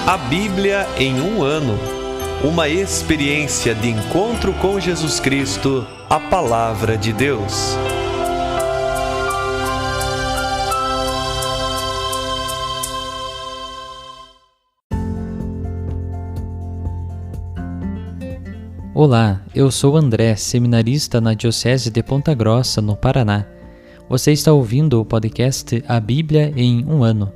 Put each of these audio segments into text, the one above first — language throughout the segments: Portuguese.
A Bíblia em um ano. Uma experiência de encontro com Jesus Cristo, a Palavra de Deus. Olá, eu sou André, seminarista na Diocese de Ponta Grossa, no Paraná. Você está ouvindo o podcast A Bíblia em um ano.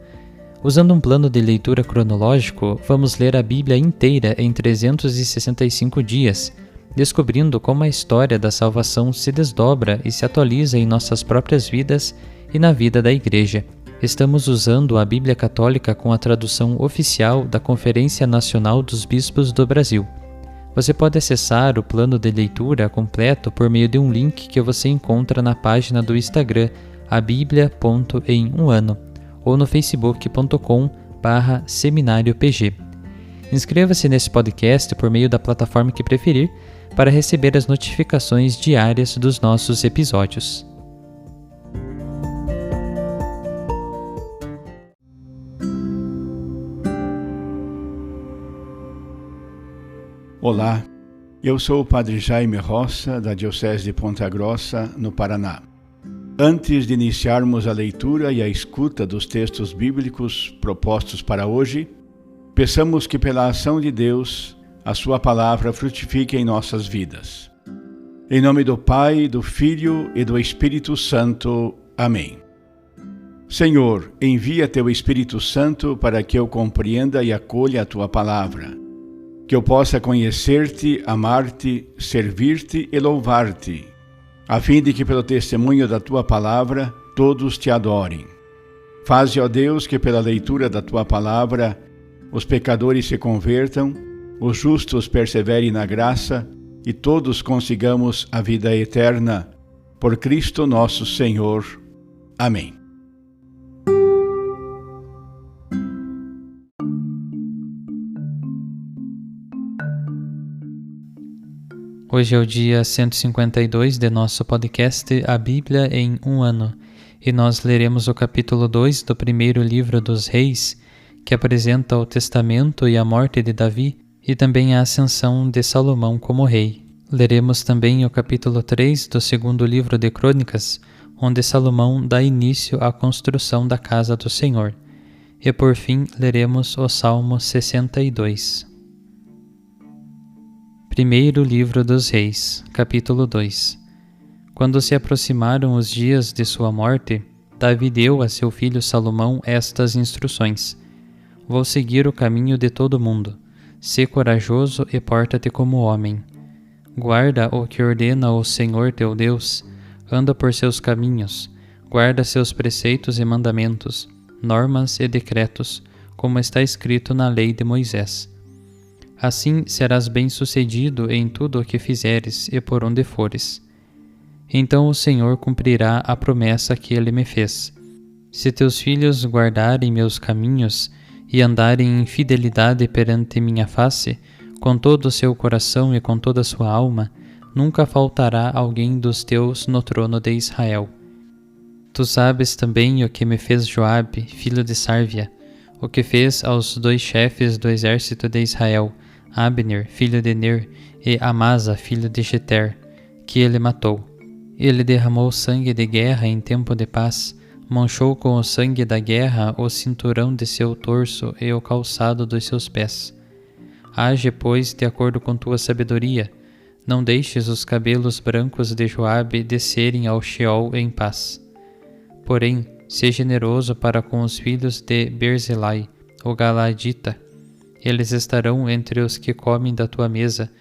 Usando um plano de leitura cronológico, vamos ler a Bíblia inteira em 365 dias, descobrindo como a história da salvação se desdobra e se atualiza em nossas próprias vidas e na vida da Igreja. Estamos usando a Bíblia Católica com a tradução oficial da Conferência Nacional dos Bispos do Brasil. Você pode acessar o plano de leitura completo por meio de um link que você encontra na página do Instagram, abiblia.em1ano, ou no facebook.com/seminariopg. Inscreva-se nesse podcast por meio da plataforma que preferir para receber as notificações diárias dos nossos episódios. Olá, eu sou o Padre Jaime Roça, da Diocese de Ponta Grossa, no Paraná. Antes de iniciarmos a leitura e a escuta dos textos bíblicos propostos para hoje, peçamos que pela ação de Deus, a sua palavra frutifique em nossas vidas. Em nome do Pai, do Filho e do Espírito Santo. Amém. Senhor, envia teu Espírito Santo para que eu compreenda e acolha a tua palavra, que eu possa conhecer-te, amar-te, servir-te e louvar-te, a fim de que pelo testemunho da tua palavra todos te adorem. Faze, ó Deus, que pela leitura da tua palavra os pecadores se convertam, os justos perseverem na graça e todos consigamos a vida eterna. Por Cristo nosso Senhor. Amém. Hoje é o dia 152 de nosso podcast A Bíblia em um ano, e nós leremos o capítulo 2 do primeiro livro dos Reis, que apresenta o testamento e a morte de Davi, e também a ascensão de Salomão como rei. Leremos também o capítulo 3 do segundo livro de Crônicas, onde Salomão dá início à construção da casa do Senhor. E por fim, leremos o Salmo 62. Primeiro livro dos Reis, capítulo 2. Quando se aproximaram os dias de sua morte, Davi deu a seu filho Salomão estas instruções: Vou seguir o caminho de todo mundo. Sê corajoso e porta-te como homem. Guarda o que ordena o Senhor teu Deus, anda por seus caminhos, guarda seus preceitos e mandamentos, normas e decretos, como está escrito na lei de Moisés. Assim serás bem-sucedido em tudo o que fizeres e por onde fores. Então o Senhor cumprirá a promessa que ele me fez. Se teus filhos guardarem meus caminhos e andarem em fidelidade perante minha face, com todo o seu coração e com toda a sua alma, nunca faltará alguém dos teus no trono de Israel. Tu sabes também o que me fez Joabe, filho de Sárvia, o que fez aos 2 chefes do exército de Israel, Abner, filho de Ner, e Amasa, filho de Jeter, que ele matou. Ele derramou sangue de guerra em tempo de paz, manchou com o sangue da guerra o cinturão de seu torso e o calçado dos seus pés. Age, pois, de acordo com tua sabedoria, não deixes os cabelos brancos de Joabe descerem ao Sheol em paz. Porém, sê generoso para com os filhos de Berzilai, o Galadita. Eles estarão entre os que comem da tua mesa,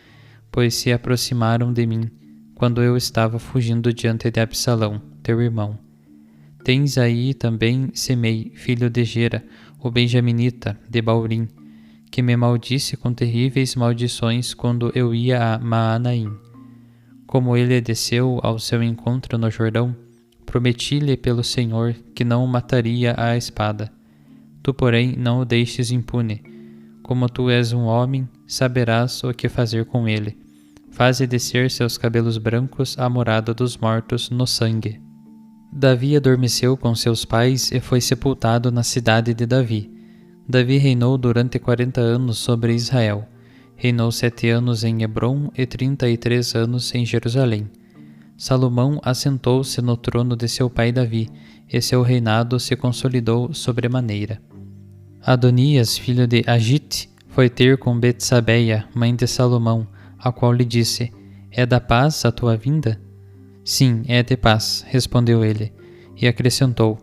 pois se aproximaram de mim, quando eu estava fugindo diante de Absalão, teu irmão. Tens aí também Semei, filho de Gera, o benjaminita, de Baurim, que me maldisse com terríveis maldições quando eu ia a Maanaim. Como ele desceu ao seu encontro no Jordão, prometi-lhe pelo Senhor que não o mataria à espada. Tu, porém, não o deixes impune. Como tu és um homem, saberás o que fazer com ele. Faze descer seus cabelos brancos à morada dos mortos no sangue. Davi adormeceu com seus pais e foi sepultado na cidade de Davi. Davi reinou durante 40 anos sobre Israel. Reinou 7 anos em Hebrom e 33 anos em Jerusalém. Salomão assentou-se no trono de seu pai Davi, e seu reinado se consolidou sobremaneira. Adonias, filho de Agite, foi ter com Betsabeia, mãe de Salomão, a qual lhe disse: É da paz a tua vinda? Sim, é de paz, respondeu ele, e acrescentou: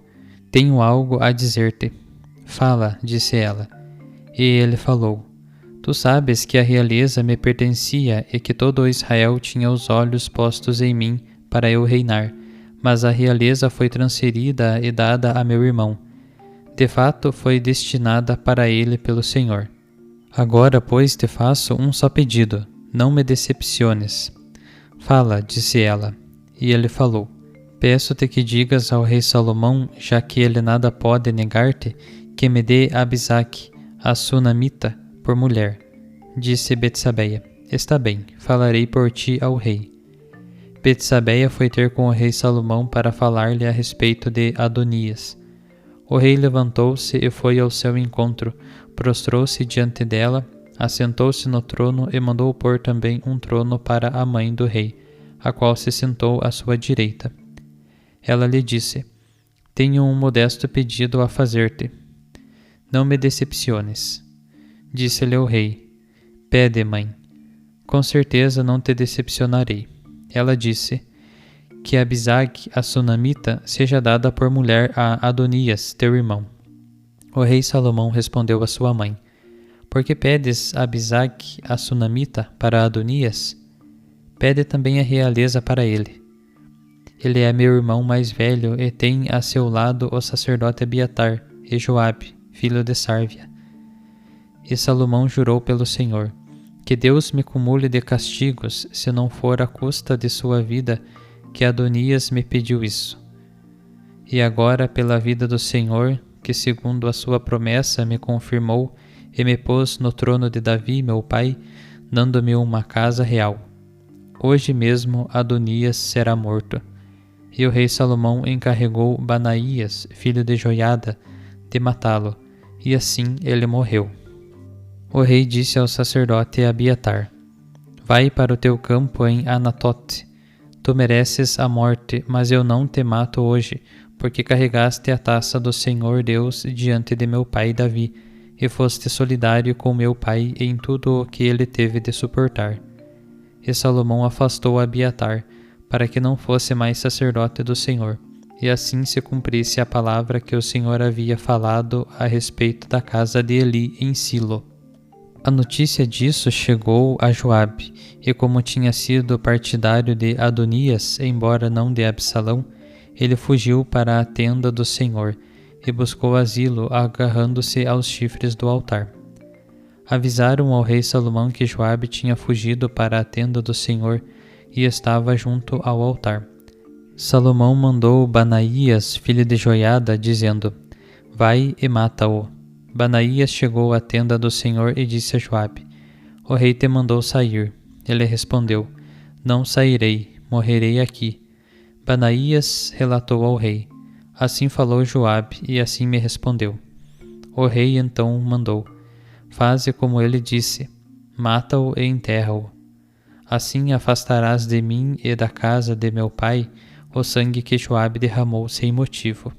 Tenho algo a dizer-te. Fala, disse ela. E ele falou: Tu sabes que a realeza me pertencia e que todo Israel tinha os olhos postos em mim para eu reinar, mas a realeza foi transferida e dada a meu irmão. De fato, foi destinada para ele pelo Senhor. Agora, pois, te faço um só pedido: não me decepciones. Fala, disse ela. E ele falou: Peço-te que digas ao rei Salomão, já que ele nada pode negar-te, que me dê Abisaque, a sunamita, por mulher. Disse Betsabeia: Está bem, falarei por ti ao rei. Betsabeia foi ter com o rei Salomão para falar-lhe a respeito de Adonias. O rei levantou-se e foi ao seu encontro, prostrou-se diante dela, assentou-se no trono e mandou pôr também um trono para a mãe do rei, a qual se sentou à sua direita. Ela lhe disse: Tenho um modesto pedido a fazer-te. Não me decepciones. Disse-lhe o rei: Pede, mãe. Com certeza não te decepcionarei. Ela disse: Que Abisaque, a sunamita, seja dada por mulher a Adonias, teu irmão. O rei Salomão respondeu à sua mãe: Por que pedes Abisaque, a sunamita, para Adonias? Pede também a realeza para ele. Ele é meu irmão mais velho e tem a seu lado o sacerdote Abiatar e Joabe, filho de Sárvia. E Salomão jurou pelo Senhor: Que Deus me cumule de castigos, se não for à custa de sua vida, que Adonias me pediu isso. E agora, pela vida do Senhor, que segundo a sua promessa me confirmou e me pôs no trono de Davi, meu pai, dando-me uma casa real. Hoje mesmo Adonias será morto. E o rei Salomão encarregou Banaías, filho de Joiada, de matá-lo, e assim ele morreu. O rei disse ao sacerdote Abiatar: Vai para o teu campo em Anatote. Tu mereces a morte, mas eu não te mato hoje, porque carregaste a taça do Senhor Deus diante de meu pai Davi, e foste solidário com meu pai em tudo o que ele teve de suportar. E Salomão afastou Abiatar, para que não fosse mais sacerdote do Senhor, e assim se cumprisse a palavra que o Senhor havia falado a respeito da casa de Eli em Silo. A notícia disso chegou a Joabe, e como tinha sido partidário de Adonias, embora não de Absalão, ele fugiu para a tenda do Senhor, e buscou asilo agarrando-se aos chifres do altar. Avisaram ao rei Salomão que Joabe tinha fugido para a tenda do Senhor e estava junto ao altar. Salomão mandou Banaías, filho de Joiada, dizendo: Vai e mata-o. Banaías chegou à tenda do Senhor e disse a Joabe: O rei te mandou sair. Ele respondeu: Não sairei, morrerei aqui. Banaías relatou ao rei: Assim falou Joabe, e assim me respondeu. O rei então mandou: Faze como ele disse, mata-o e enterra-o. Assim afastarás de mim e da casa de meu pai o sangue que Joabe derramou sem motivo.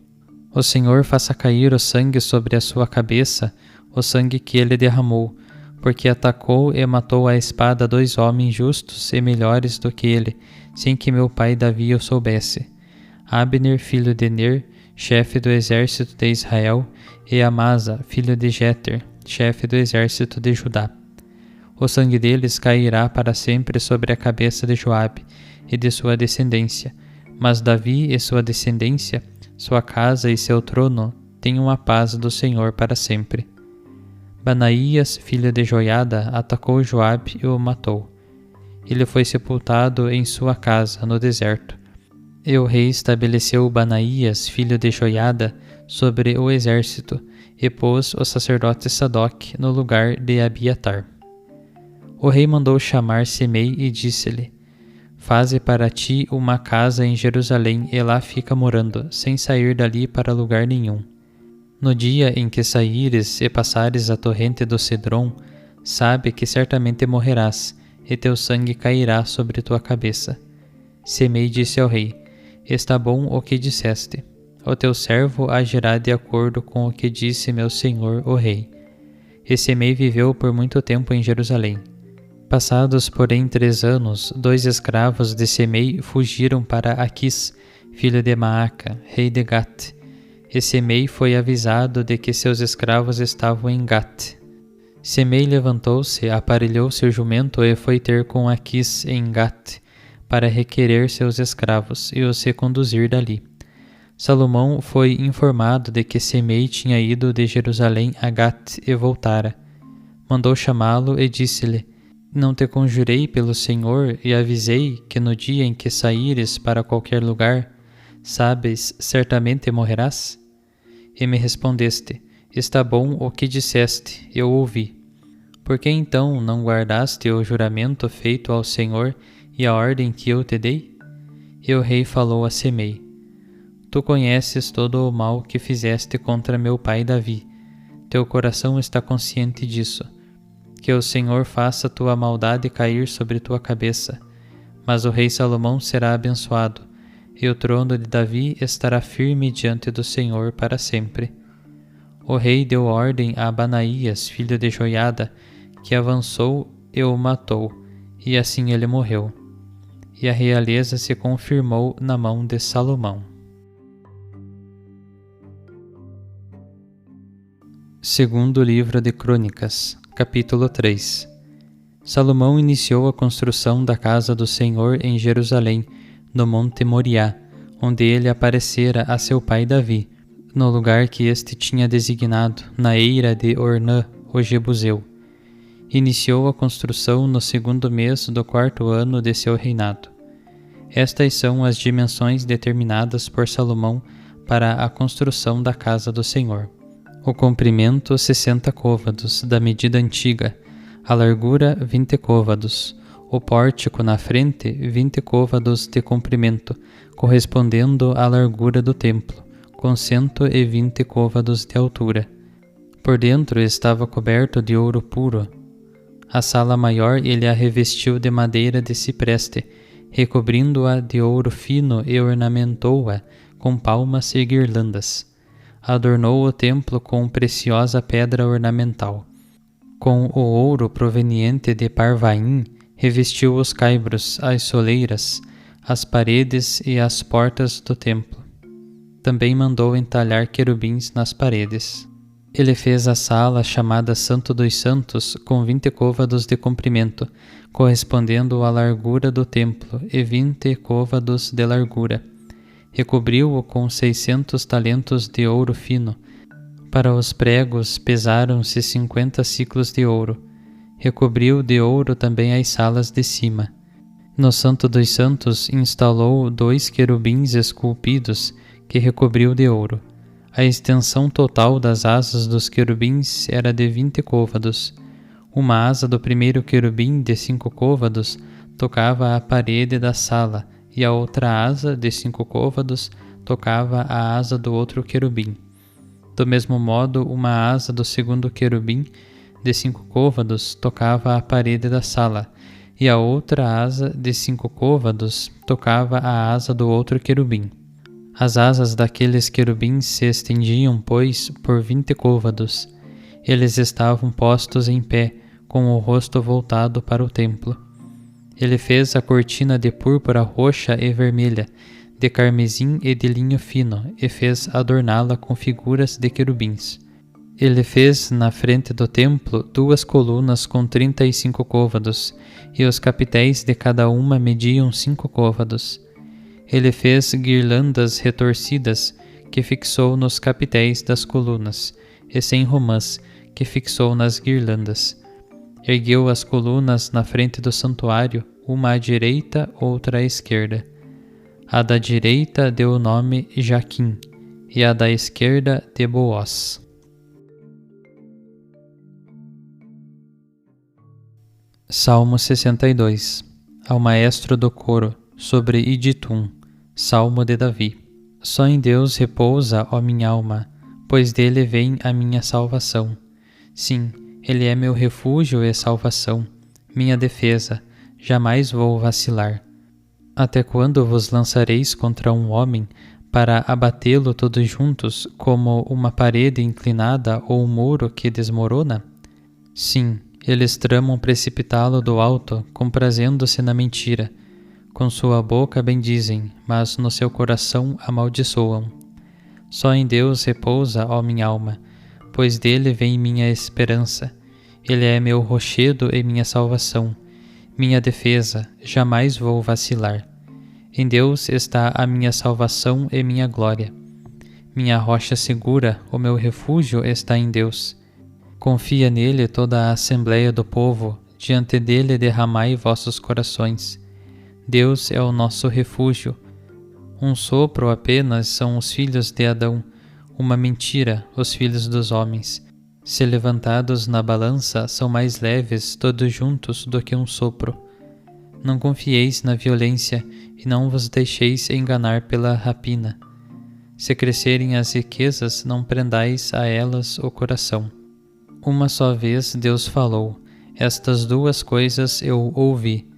O Senhor faça cair o sangue sobre a sua cabeça, o sangue que ele derramou, porque atacou e matou à espada 2 homens justos e melhores do que ele, sem que meu pai Davi o soubesse: Abner, filho de Ner, chefe do exército de Israel, e Amasa, filho de Jeter, chefe do exército de Judá. O sangue deles cairá para sempre sobre a cabeça de Joabe e de sua descendência, mas Davi e sua descendência, sua casa e seu trono, tenham a paz do Senhor para sempre. Banaías, filho de Joiada, atacou Joabe e o matou. Ele foi sepultado em sua casa, no deserto. E o rei estabeleceu Banaías, filho de Joiada, sobre o exército, e pôs o sacerdote Sadoc no lugar de Abiatar. O rei mandou chamar Semei e disse-lhe: Faze para ti uma casa em Jerusalém e lá fica morando, sem sair dali para lugar nenhum. No dia em que saíres e passares a torrente do Cedron, sabe que certamente morrerás, e teu sangue cairá sobre tua cabeça. Semei disse ao rei: Está bom o que disseste. O teu servo agirá de acordo com o que disse meu senhor o rei. E Semei viveu por muito tempo em Jerusalém. Passados, porém, 3 anos, 2 escravos de Semei fugiram para Aquis, filho de Maaca, rei de Gat. E Semei foi avisado de que seus escravos estavam em Gat. Semei levantou-se, aparelhou seu jumento e foi ter com Aquis em Gat, para requerer seus escravos e os reconduzir dali. Salomão foi informado de que Semei tinha ido de Jerusalém a Gat e voltara. Mandou chamá-lo e disse-lhe: Não te conjurei pelo Senhor e avisei que no dia em que saíres para qualquer lugar, sabes, certamente morrerás? E me respondeste: Está bom o que disseste, eu ouvi. Por que então não guardaste o juramento feito ao Senhor e a ordem que eu te dei? E o rei falou a Semei: Tu conheces todo o mal que fizeste contra meu pai Davi. Teu coração está consciente disso. Que o Senhor faça tua maldade cair sobre tua cabeça. Mas o rei Salomão será abençoado, e o trono de Davi estará firme diante do Senhor para sempre. O rei deu ordem a Banaías, filho de Joiada, que avançou e o matou, e assim ele morreu. E a realeza se confirmou na mão de Salomão. Segundo livro de Crônicas, capítulo 3. Salomão iniciou a construção da casa do Senhor em Jerusalém, no monte Moriá, onde ele aparecera a seu pai Davi, no lugar que este tinha designado, na eira de Ornã, o Jebuseu. Iniciou a construção no 2º mês do 4º ano de seu reinado. Estas são as dimensões determinadas por Salomão para a construção da casa do Senhor. O comprimento 60 côvados, da medida antiga, a largura 20 côvados, o pórtico na frente 20 côvados de comprimento, correspondendo à largura do templo, com 120 côvados de altura. Por dentro estava coberto de ouro puro. A sala maior ele a revestiu de madeira de cipreste, recobrindo-a de ouro fino e ornamentou-a com palmas e guirlandas. Adornou o templo com preciosa pedra ornamental. Com o ouro proveniente de Parvaim, revestiu os caibros, as soleiras, as paredes e as portas do templo. Também mandou entalhar querubins nas paredes. Ele fez a sala chamada Santo dos Santos com 20 côvados de comprimento, correspondendo à largura do templo, e 20 côvados de largura. Recobriu-o com 600 talentos de ouro fino. Para os pregos pesaram-se 50 siclos de ouro. Recobriu de ouro também as salas de cima. No Santo dos Santos instalou 2 querubins esculpidos, que recobriu de ouro. A extensão total das asas dos querubins era de 20 côvados. Uma asa do primeiro querubim de 5 côvados tocava a parede da sala, e a outra asa, de 5 côvados, tocava a asa do outro querubim. Do mesmo modo, uma asa do segundo querubim, de 5 côvados, tocava a parede da sala, e a outra asa, de 5 côvados, tocava a asa do outro querubim. As asas daqueles querubins se estendiam, pois, por 20 côvados. Eles estavam postos em pé, com o rosto voltado para o templo. Ele fez a cortina de púrpura roxa e vermelha, de carmesim e de linho fino, e fez adorná-la com figuras de querubins. Ele fez na frente do templo 2 colunas com 35 côvados, e os capitéis de cada uma mediam 5 côvados. Ele fez guirlandas retorcidas, que fixou nos capitéis das colunas, e 100 romãs, que fixou nas guirlandas. Ergueu as colunas na frente do santuário, uma à direita, outra à esquerda. A da direita deu o nome Jaquim, e a da esquerda de Boaz. Salmo 62. Ao maestro do coro, sobre Iditum, Salmo de Davi. Só em Deus repousa, ó minha alma, pois dele vem a minha salvação. Sim, ele é meu refúgio e salvação, minha defesa, jamais vou vacilar. Até quando vos lançareis contra um homem, para abatê-lo todos juntos, como uma parede inclinada ou um muro que desmorona? Sim, eles tramam precipitá-lo do alto, comprazendo-se na mentira. Com sua boca bendizem, mas no seu coração amaldiçoam. Só em Deus repousa, ó minha alma, pois dele vem minha esperança. Ele é meu rochedo e minha salvação, minha defesa, jamais vou vacilar. Em Deus está a minha salvação e minha glória. Minha rocha segura, o meu refúgio está em Deus. Confia nele toda a assembleia do povo, diante dele derramai vossos corações. Deus é o nosso refúgio. Um sopro apenas são os filhos de Adão, uma mentira os filhos dos homens. Se levantados na balança, são mais leves todos juntos do que um sopro. Não confieis na violência e não vos deixeis enganar pela rapina. Se crescerem as riquezas, não prendais a elas o coração. Uma só vez Deus falou, estas duas coisas eu ouvi.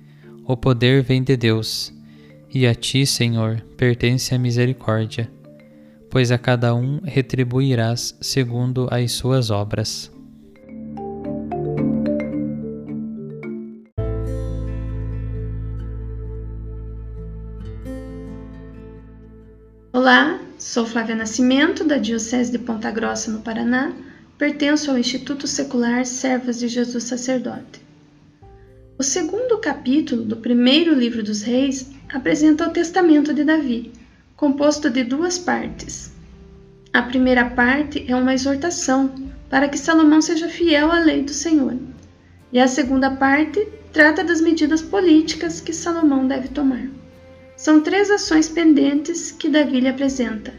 O poder vem de Deus, e a ti, Senhor, pertence a misericórdia, pois a cada um retribuirás segundo as suas obras. Olá, sou Flávia Nascimento, da Diocese de Ponta Grossa, no Paraná. Pertenço ao Instituto Secular Servas de Jesus Sacerdote. O segundo capítulo do primeiro livro dos Reis apresenta o testamento de Davi, composto de duas partes. A primeira parte é uma exortação para que Salomão seja fiel à lei do Senhor, e a segunda parte trata das medidas políticas que Salomão deve tomar. São 3 ações pendentes que Davi lhe apresenta: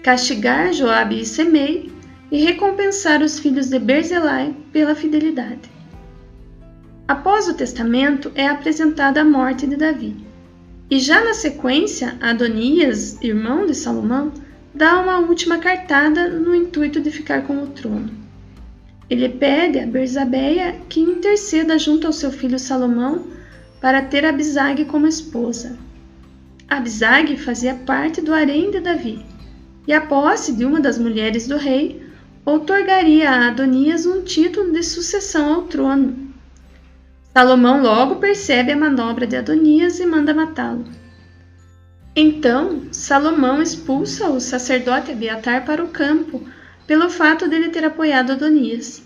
castigar Joabe e Semei e recompensar os filhos de Berzelai pela fidelidade. Após o testamento é apresentada a morte de Davi. E já na sequência, Adonias, irmão de Salomão, dá uma última cartada no intuito de ficar com o trono. Ele pede a Berzabeia que interceda junto ao seu filho Salomão para ter Abisag como esposa. Abisag fazia parte do harém de Davi, e a posse de uma das mulheres do rei outorgaria a Adonias um título de sucessão ao trono. Salomão logo percebe a manobra de Adonias e manda matá-lo. Então, Salomão expulsa o sacerdote Abiatar para o campo pelo fato dele ter apoiado Adonias,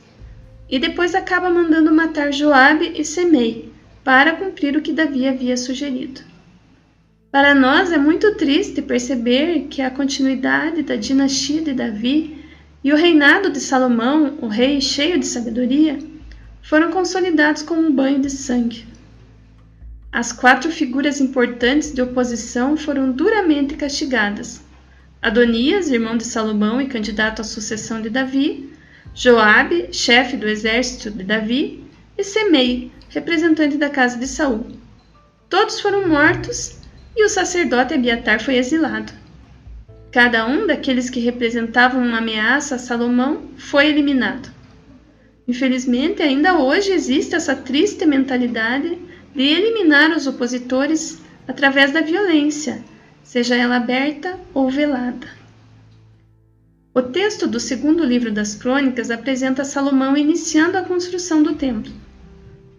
e depois acaba mandando matar Joabe e Semei para cumprir o que Davi havia sugerido. Para nós é muito triste perceber que a continuidade da dinastia de Davi e o reinado de Salomão, o rei cheio de sabedoria, foram consolidados como um banho de sangue. As 4 figuras importantes de oposição foram duramente castigadas: Adonias, irmão de Salomão e candidato à sucessão de Davi; Joabe, chefe do exército de Davi; e Semei, representante da casa de Saul. Todos foram mortos e o sacerdote Abiatar foi exilado. Cada um daqueles que representavam uma ameaça a Salomão foi eliminado. Infelizmente, ainda hoje existe essa triste mentalidade de eliminar os opositores através da violência, seja ela aberta ou velada. O texto do segundo livro das Crônicas apresenta Salomão iniciando a construção do templo.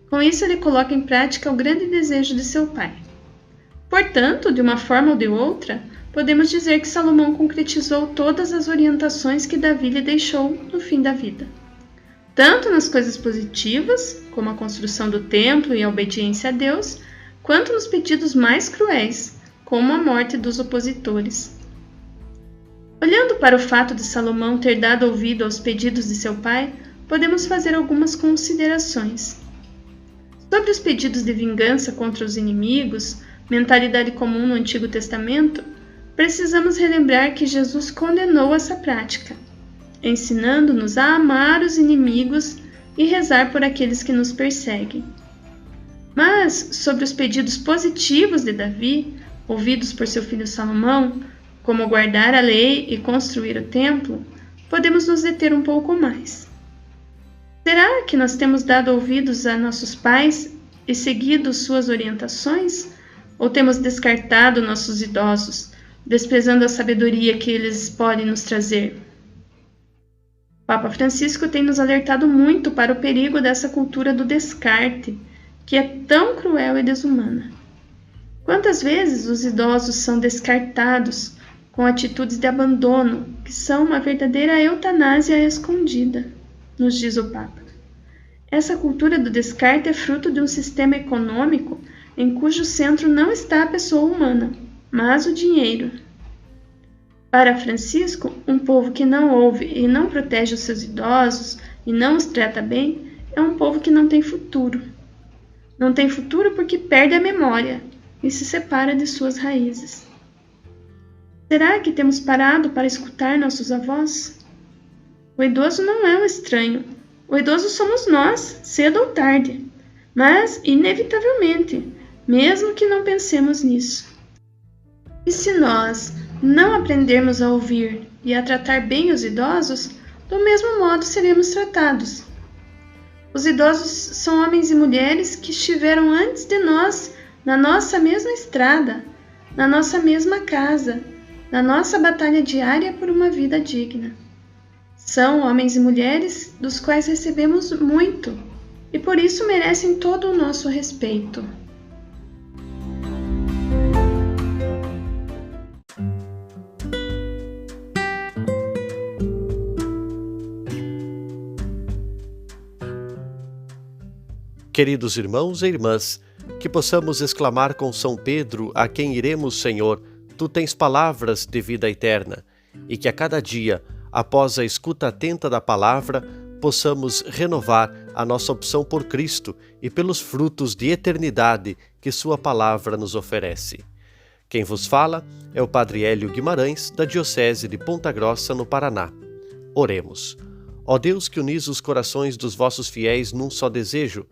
Com isso, ele coloca em prática o grande desejo de seu pai. Portanto, de uma forma ou de outra, podemos dizer que Salomão concretizou todas as orientações que Davi lhe deixou no fim da vida. Tanto nas coisas positivas, como a construção do templo e a obediência a Deus, quanto nos pedidos mais cruéis, como a morte dos opositores. Olhando para o fato de Salomão ter dado ouvido aos pedidos de seu pai, podemos fazer algumas considerações. Sobre os pedidos de vingança contra os inimigos, mentalidade comum no Antigo Testamento, precisamos relembrar que Jesus condenou essa prática, ensinando-nos a amar os inimigos e rezar por aqueles que nos perseguem. Mas, sobre os pedidos positivos de Davi, ouvidos por seu filho Salomão, como guardar a lei e construir o templo, podemos nos deter um pouco mais. Será que nós temos dado ouvidos a nossos pais e seguido suas orientações? Ou temos descartado nossos idosos, desprezando a sabedoria que eles podem nos trazer? Papa Francisco tem nos alertado muito para o perigo dessa cultura do descarte, que é tão cruel e desumana. Quantas vezes os idosos são descartados com atitudes de abandono, que são uma verdadeira eutanásia escondida, nos diz o Papa. Essa cultura do descarte é fruto de um sistema econômico em cujo centro não está a pessoa humana, mas o dinheiro. Para Francisco, um povo que não ouve e não protege os seus idosos e não os trata bem é um povo que não tem futuro. Não tem futuro porque perde a memória e se separa de suas raízes. Será que temos parado para escutar nossos avós? O idoso não é um estranho. O idoso somos nós, cedo ou tarde, mas inevitavelmente, mesmo que não pensemos nisso. E se nós não aprendermos a ouvir e a tratar bem os idosos, do mesmo modo seremos tratados. Os idosos são homens e mulheres que estiveram antes de nós na nossa mesma estrada, na nossa mesma casa, na nossa batalha diária por uma vida digna. São homens e mulheres dos quais recebemos muito e por isso merecem todo o nosso respeito. Queridos irmãos e irmãs, que possamos exclamar com São Pedro, a quem iremos, Senhor, Tu tens palavras de vida eterna, e que a cada dia, após a escuta atenta da palavra, possamos renovar a nossa opção por Cristo e pelos frutos de eternidade que Sua palavra nos oferece. Quem vos fala é o Padre Hélio Guimarães, da Diocese de Ponta Grossa, no Paraná. Oremos. Ó Deus, que unis os corações dos vossos fiéis num só desejo,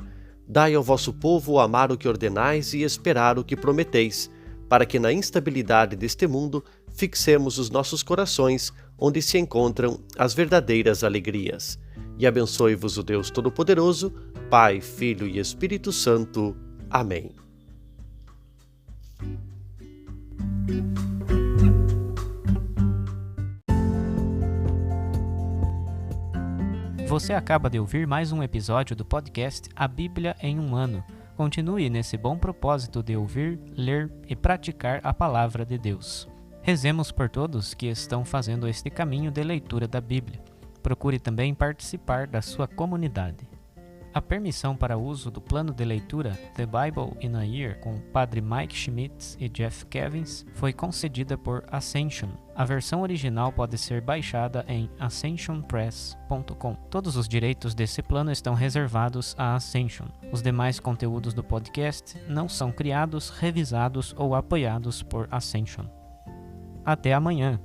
dai ao vosso povo amar o que ordenais e esperar o que prometeis, para que na instabilidade deste mundo fixemos os nossos corações onde se encontram as verdadeiras alegrias. E abençoe-vos o Deus Todo-Poderoso, Pai, Filho e Espírito Santo. Amém. Você acaba de ouvir mais um episódio do podcast A Bíblia em um Ano. Continue nesse bom propósito de ouvir, ler e praticar a Palavra de Deus. Rezemos por todos que estão fazendo este caminho de leitura da Bíblia. Procure também participar da sua comunidade. A permissão para uso do plano de leitura The Bible in a Year com o Padre Mike Schmitz e Jeff Kevins foi concedida por Ascension. A versão original pode ser baixada em ascensionpress.com. Todos os direitos desse plano estão reservados à Ascension. Os demais conteúdos do podcast não são criados, revisados ou apoiados por Ascension. Até amanhã!